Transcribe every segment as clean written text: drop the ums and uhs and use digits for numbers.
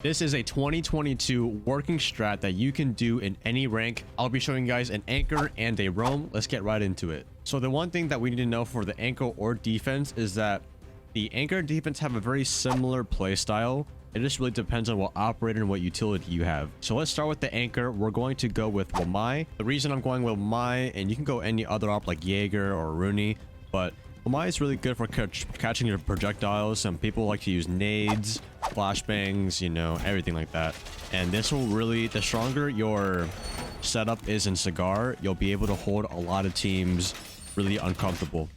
This is a 2022 working strat that you can do in any rank. I'll be showing you guys an anchor and a roam. Let's get right into it. So the one thing that we need to know for the anchor or defense is that the anchor and defense have a very similar play style. It just really depends on what operator and what utility you have. So let's start with the anchor. We're going to go with Wamai. The reason I'm going with Wamai, and you can go any other op like Jaeger or Rooney, but Wamai is really good for catching your projectiles. Some people like to use nades, flashbangs, you know, everything like that. And this will really, the stronger your setup is in Cigar, you'll be able to hold a lot of teams really uncomfortable.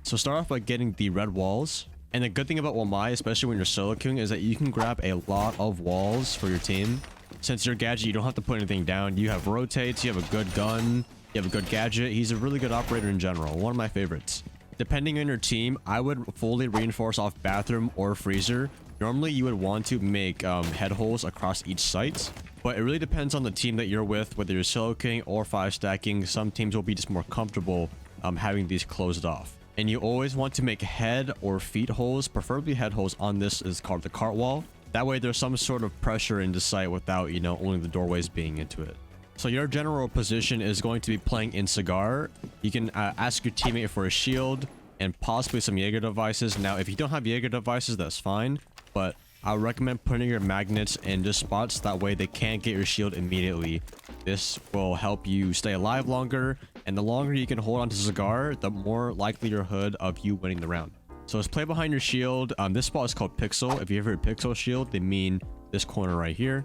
So start off by getting the red walls. And the good thing about Wamai, especially when you're solo queuing, is that you can grab a lot of walls for your team. Since your gadget, you don't have to put anything down. You have rotates, you have a good gun, you have a good gadget. He's a really good operator in general. One of my favorites. Depending on your team, I would fully reinforce off bathroom or freezer. Normally, you would want to make head holes across each site, but it really depends on the team that you're with, whether you're solo queuing or 5 stacking. Some teams will be just more comfortable having these closed off. And you always want to make head or feet holes, preferably head holes on this is called the cart wall. That way there's some sort of pressure into site without, you know, only the doorways being into it. So your general position is going to be playing in Cigar. You can ask your teammate for a shield and possibly some Jaeger devices. Now, if you don't have Jaeger devices, that's fine. But I would recommend putting your magnets in just spots. That way they can't get your shield immediately. This will help you stay alive longer. And the longer you can hold on to Cigar, the more likelihood of you winning the round. So let's play behind your shield. This spot is called Pixel. If you ever heard Pixel shield, they mean this corner right here.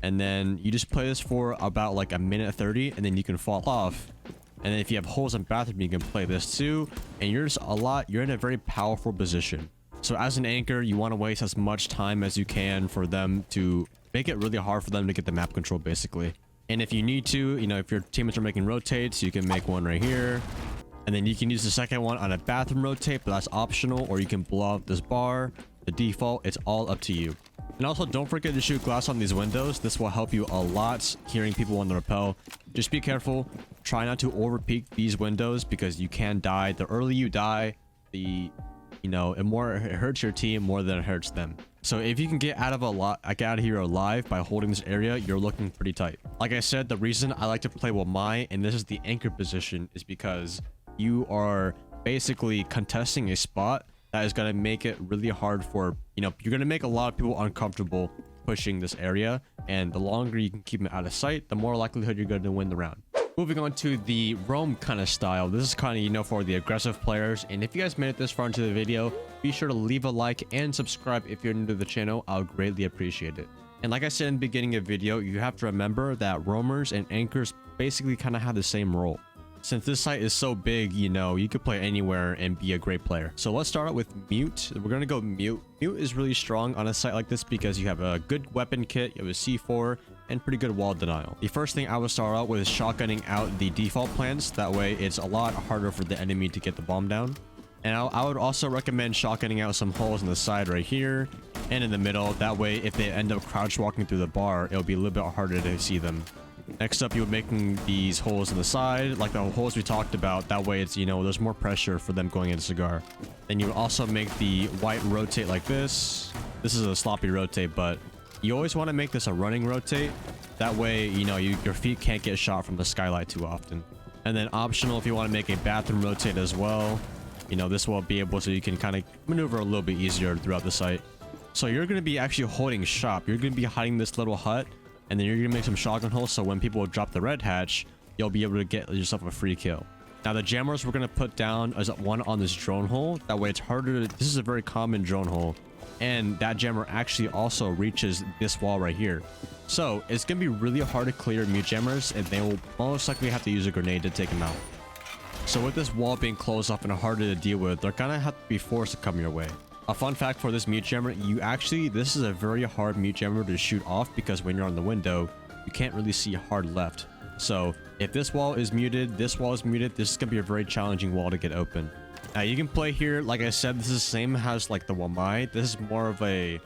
And then you just play this for about like a minute 30, and then you can fall off. And then if you have holes in bathroom, you can play this too. And you're in a very powerful position. So as an anchor, you want to waste as much time as you can for them to make it really hard for them to get the map control, basically. And if you need to, you know, if your teammates are making rotates, you can make one right here. And then you can use the second one on a bathroom rotate, but that's optional. Or you can blow out this bar. The default, it's all up to you. And also, don't forget to shoot glass on these windows. This will help you a lot hearing people on the rappel. Just be careful. Try not to overpeak these windows because you can die. The earlier you die, it hurts your team more than it hurts them. So if you can get out of here alive by holding this area, you're looking pretty tight. Like I said, the reason I like to play Wamai, and this is the anchor position, is because you are basically contesting a spot that is going to make it really hard for, you know, you're going to make a lot of people uncomfortable pushing this area. And the longer you can keep them out of sight, the more likelihood you're going to win the round. Moving on to the roam kind of style. This is kind of, you know, for the aggressive players. And if you guys made it this far into the video, be sure to leave a like and subscribe if you're new to the channel. I'll greatly appreciate it. And like I said in the beginning of the video, you have to remember that roamers and anchors basically kind of have the same role. Since this site is so big, you know, you could play anywhere and be a great player. So let's start out with Mute. We're going to go Mute. Mute is really strong on a site like this because you have a good weapon kit, you have a C4, and pretty good wall denial. The first thing I would start out with is shotgunning out the default plants. That way, it's a lot harder for the enemy to get the bomb down. And I would also recommend shotgunning out some holes on the side right here and in the middle. That way, if they end up crouch walking through the bar, it'll be a little bit harder to see them. Next up, you're making these holes on the side, like the holes we talked about. That way, it's, you know, there's more pressure for them going into Cigar. Then you also make the white rotate like this. This is a sloppy rotate, but you always want to make this a running rotate. That way, you know, your feet can't get shot from the skylight too often. And then optional, if you want to make a bathroom rotate as well, you know, this will be able to, you can kind of maneuver a little bit easier throughout the site. So you're going to be actually holding shop. You're going to be hiding this little hut. And then you're going to make some shotgun holes, so when people drop the red hatch, you'll be able to get yourself a free kill. Now, the jammers we're going to put down as one on this drone hole. That way, it's harder to... This is a very common drone hole. And that jammer actually also reaches this wall right here. So, it's going to be really hard to clear mute jammers, and they will most likely have to use a grenade to take them out. So, with this wall being closed off and harder to deal with, they're going to have to be forced to come your way. A fun fact for this mute jammer, this is a very hard mute jammer to shoot off because when you're on the window, you can't really see hard left. So if this wall is muted, this wall is muted, this is going to be a very challenging wall to get open. Now you can play here, like I said, this is the same as like the Wamai. This is more of a,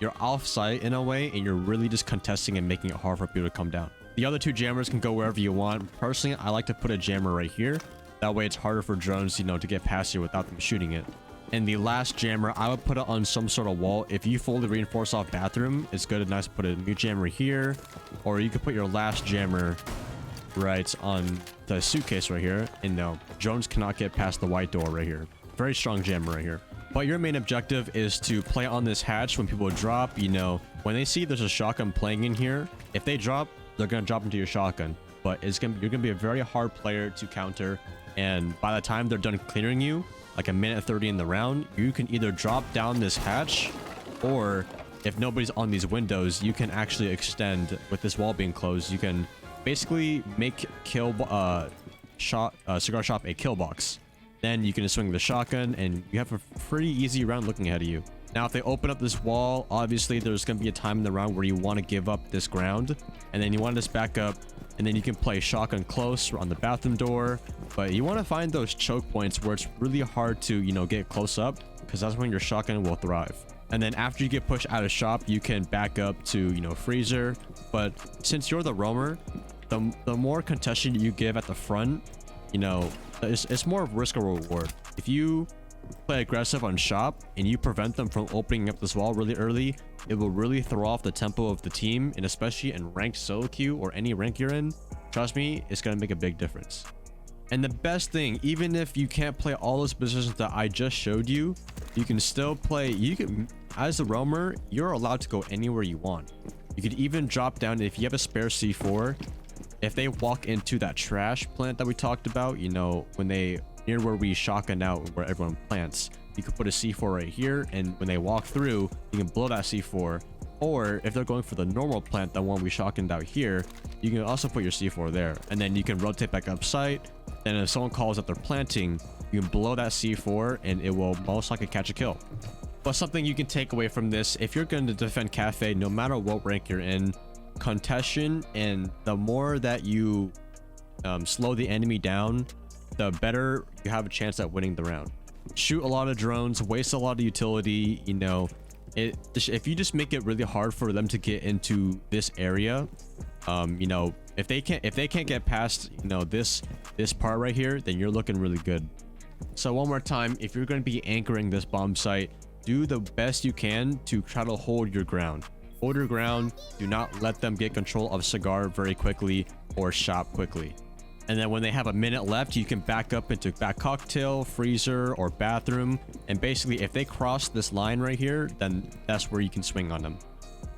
you're off site in a way and you're really just contesting and making it hard for people to come down. The other two jammers can go wherever you want. Personally, I like to put a jammer right here. That way it's harder for drones, you know, to get past you without them shooting it. And the last jammer, I would put it on some sort of wall. If you fully reinforce off bathroom, it's good and nice to put a new jammer here. Or you could put your last jammer right on the suitcase right here. And no, drones cannot get past the white door right here. Very strong jammer right here. But your main objective is to play on this hatch when people drop. You know, when they see there's a shotgun playing in here, if they drop, they're going to drop into your shotgun. But you're going to be a very hard player to counter. And by the time they're done clearing you, like a minute 30 in the round, you can either drop down this hatch, or if nobody's on these windows, you can actually extend with this wall being closed. You can basically make cigar shop a kill box. Then you can just swing the shotgun and you have a pretty easy round looking ahead of you. Now, if they open up this wall, obviously there's going to be a time in the round where you want to give up this ground, and then you want to just back up, and then you can play shotgun close on the bathroom door. But you want to find those choke points where it's really hard to, you know, get close up, because that's when your shotgun will thrive. And then after you get pushed out of shop, you can back up to, you know, freezer. But since you're the roamer, the more contestation you give at the front, you know, it's more of risk or reward. If you play aggressive on shop and you prevent them from opening up this wall really early, it will really throw off the tempo of the team. And especially in ranked solo queue or any rank you're in, trust me, it's going to make a big difference. And the best thing, even if you can't play all those positions that I just showed you, you can still play. You can, as a roamer, you're allowed to go anywhere you want. You could even drop down if you have a spare C4. If they walk into that trash plant that we talked about, you know, when they near where we shotgun out where everyone plants, you could put a C4 right here, and when they walk through, you can blow that C4. Or if they're going for the normal plant, the one we shotgunned out here, you can also put your C4 there, and then you can rotate back up site. And if someone calls that they're planting, you can blow that C4 and it will most likely catch a kill. But something you can take away from this, if you're going to defend Kafe, no matter what rank you're in, contention, and the more that you slow the enemy down, the better you have a chance at winning the round. Shoot a lot of drones, waste a lot of utility. You know, if you just make it really hard for them to get into this area, you know, if they can't get past, you know, this part right here, then you're looking really good. So one more time, if you're going to be anchoring this bomb site, do the best you can to try to hold your ground. Hold your ground. Do not let them get control of cigar very quickly or shop quickly. And then when they have a minute left, you can back up into back cocktail, freezer, or bathroom. And basically, if they cross this line right here, then that's where you can swing on them.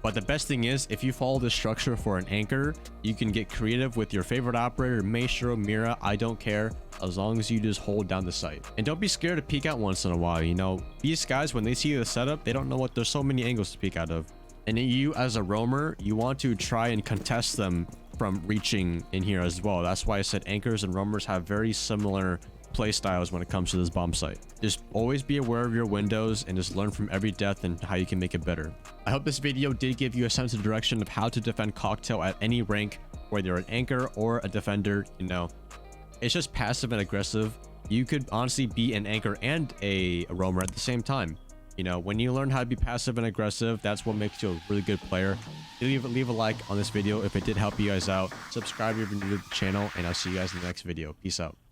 But the best thing is, if you follow this structure for an anchor, you can get creative with your favorite operator, Maestro, Mira, I don't care, as long as you just hold down the site. And don't be scared to peek out once in a while. You know, these guys, when they see the setup, they don't know what there's so many angles to peek out of. And you, as a roamer, you want to try and contest them from reaching in here as well. That's why I said anchors and roamers have very similar play styles when it comes to this bomb site. Just always be aware of your windows and just learn from every death and how you can make it better. I hope this video did give you a sense of direction of how to defend cocktail at any rank, whether you're an anchor or a defender. You know, it's just passive and aggressive. You could honestly be an anchor and a roamer at the same time. You know, when you learn how to be passive and aggressive, that's what makes you a really good player. Leave a like on this video if it did help you guys out. Subscribe if you're new to the channel, and I'll see you guys in the next video. Peace out.